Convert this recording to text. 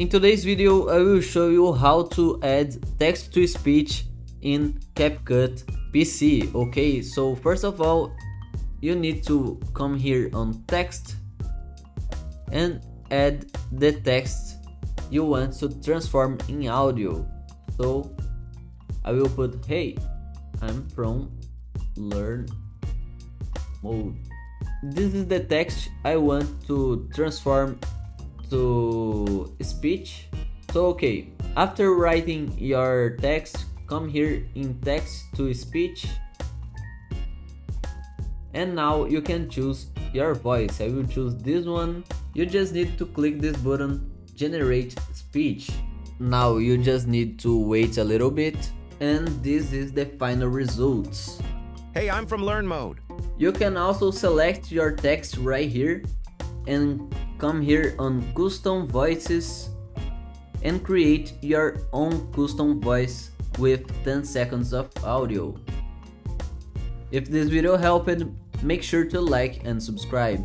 In today's video, I will show you how to add text-to-speech in CapCut PC. Okay, so first of all, you need to come here on text and add the text you want to transform in audio. So I will put, hey, I'm from Learn Mode. This is the text I want to transform to speech. So okay, after writing your text, come here in text to speech, and now you can choose your voice. I will choose this one. You just need to click this button, generate speech. Now you just need to wait a little bit, and this is the final results. Hey, I'm from Learn Mode. You can also select your text right here and come here on custom voices and create your own custom voice with 10 seconds of audio. If this video helped, make sure to like and subscribe.